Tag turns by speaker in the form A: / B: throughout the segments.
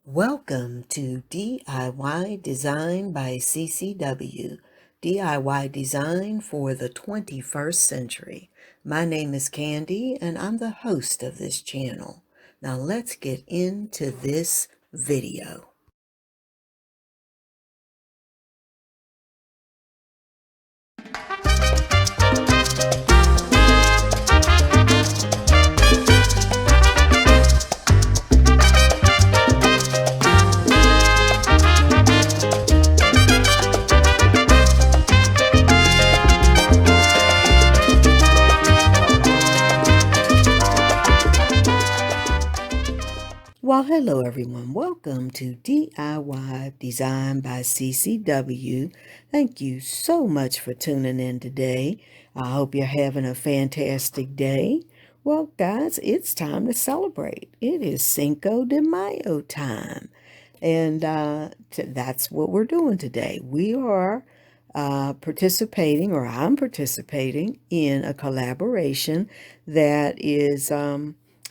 A: Welcome to DIY Design by CCW, DIY Design for the 21st Century. My name is Candy and I'm the host of this channel. Now let's get into this video. Well, hello everyone. Welcome to DIY Design by CCW. Thank you so much for tuning in today. I hope you're having a fantastic day. Well, guys, it's time to celebrate. It is Cinco de Mayo time. And that's what we're doing today. We are participating, or I'm participating in a collaboration that is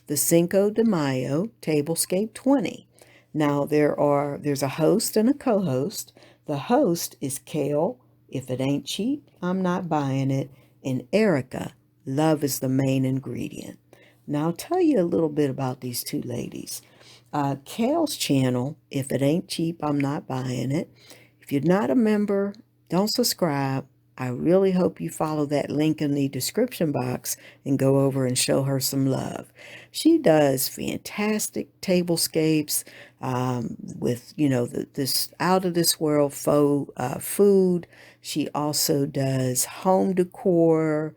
A: the Cinco de Mayo Tablescape 20. Now there's a host and a co-host. The host is Kale. If it ain't cheap, I'm not buying it. And Erica, love is the main ingredient. Now I'll tell you a little bit about these two ladies. Kale's channel, If It Ain't Cheap, I'm Not Buying It. If you're not a member, don't subscribe. I really hope you follow that link in the description box and go over and show her some love. She does fantastic tablescapes with, this out of this world faux food. She also does home decor.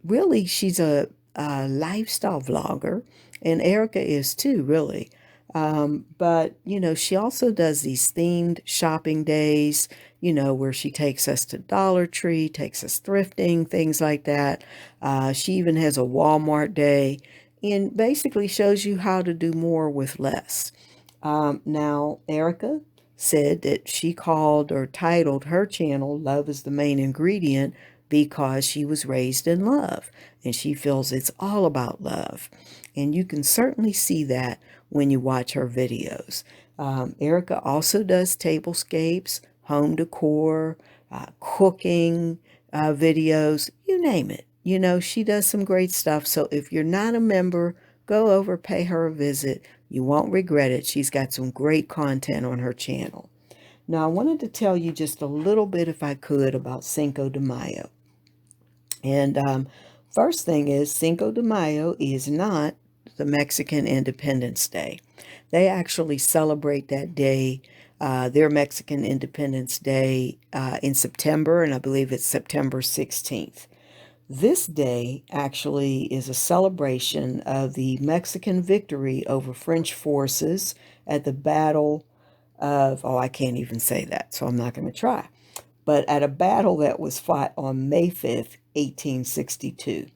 A: Really, she's a lifestyle vlogger, and Erica is too, really. But, she also does these themed shopping days, where she takes us to Dollar Tree, takes us thrifting, things like that. She even has a Walmart day and basically shows you how to do more with less. Now, Erica said that she called or titled her channel Love is the Main Ingredient because she was raised in love and she feels it's all about love. And you can certainly see that when you watch her videos. Erica also does tablescapes, home decor, cooking videos, you name it. She does some great stuff. So if you're not a member, go over, pay her a visit. You won't regret it. She's got some great content on her channel. Now, I wanted to tell you just a little bit, if I could, about Cinco de Mayo. And first thing is, Cinco de Mayo is not the Mexican Independence Day. They actually celebrate that day, their Mexican Independence Day, in September, and I believe it's September 16th. This day actually is a celebration of the Mexican victory over French forces at the Battle of, I can't even say that, so I'm not going to try. But at a battle that was fought on May 5th, 1862.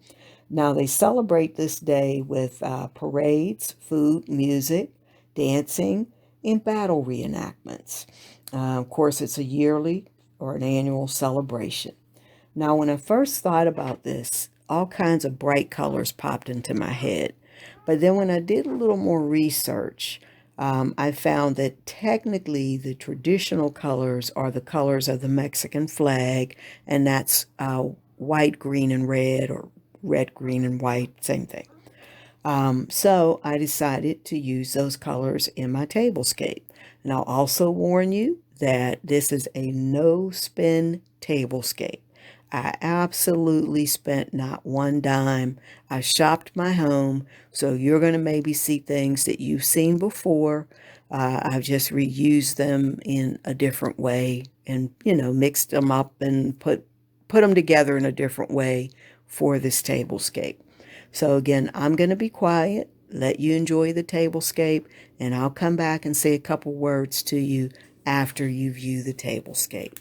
A: Now, they celebrate this day with parades, food, music, dancing, and battle reenactments. Of course, it's a yearly or an annual celebration. Now, when I first thought about this, all kinds of bright colors popped into my head. But then when I did a little more research, I found that technically the traditional colors are the colors of the Mexican flag, and that's white, green, and red, or red, green, and white, same thing. So I decided to use those colors in my tablescape. And I'll also warn you that this is a no-spin tablescape. I absolutely spent not one dime. I shopped my home, so you're going to maybe see things that you've seen before. I've just reused them in a different way and, mixed them up and put them together in a different way for this tablescape. So again, I'm going to be quiet, let you enjoy the tablescape, and I'll come back and say a couple words to you after you view the tablescape.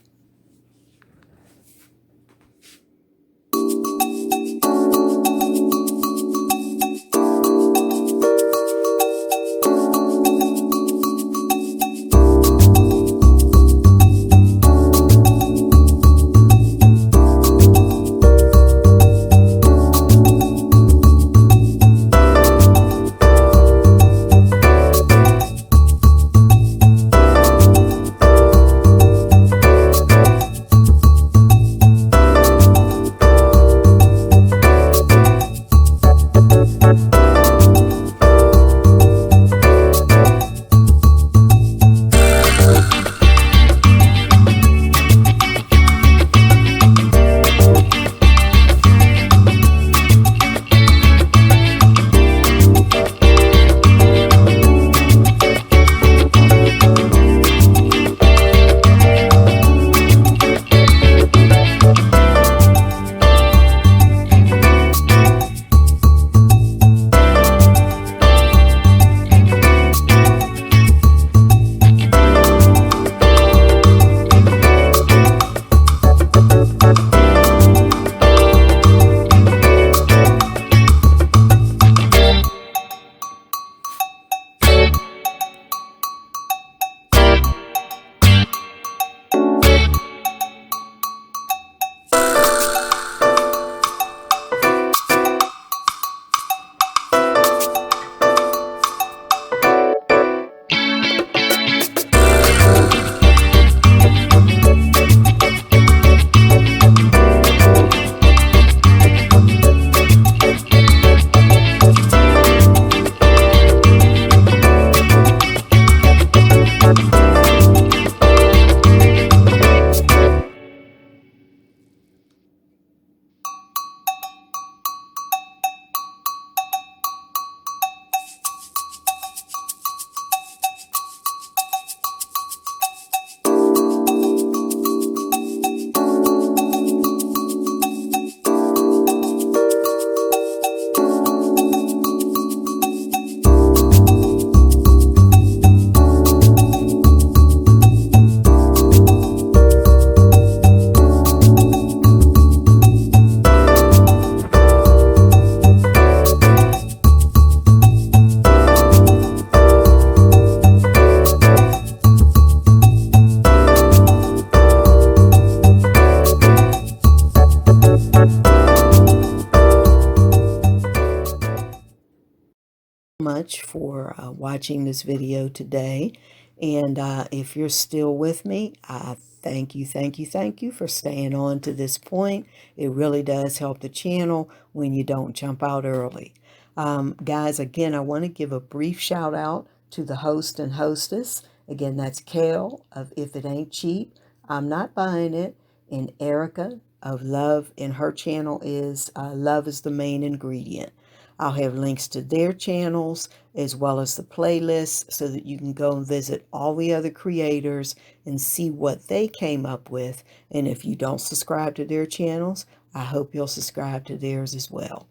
A: much for watching this video today. And if you're still with me, I thank you, thank you, thank you for staying on to this point. It really does help the channel when you don't jump out early. Guys, again, I want to give a brief shout out to the host and hostess. Again, that's Kel of If It Ain't Cheap, I'm Not Buying It, and Erica of Love, and her channel is Love is the Main Ingredient. I'll have links to their channels as well as the playlist so that you can go and visit all the other creators and see what they came up with. And if you don't subscribe to their channels, I hope you'll subscribe to theirs as well.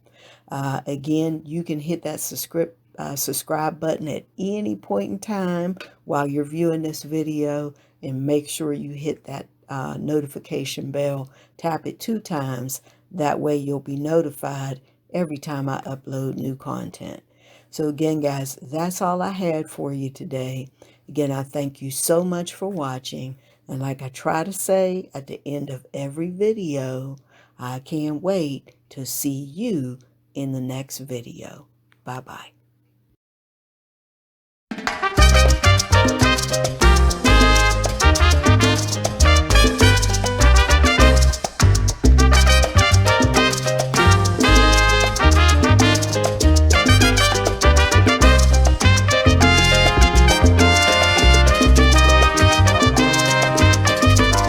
A: Again, you can hit that subscribe button at any point in time while you're viewing this video, and make sure you hit that notification bell. Tap it 2 times. That way you'll be notified every time I upload new content. So again, guys, that's all I had for you today. Again, I thank you so much for watching. And like I try to say at the end of every video, I can't wait to see you in the next video. Bye-bye.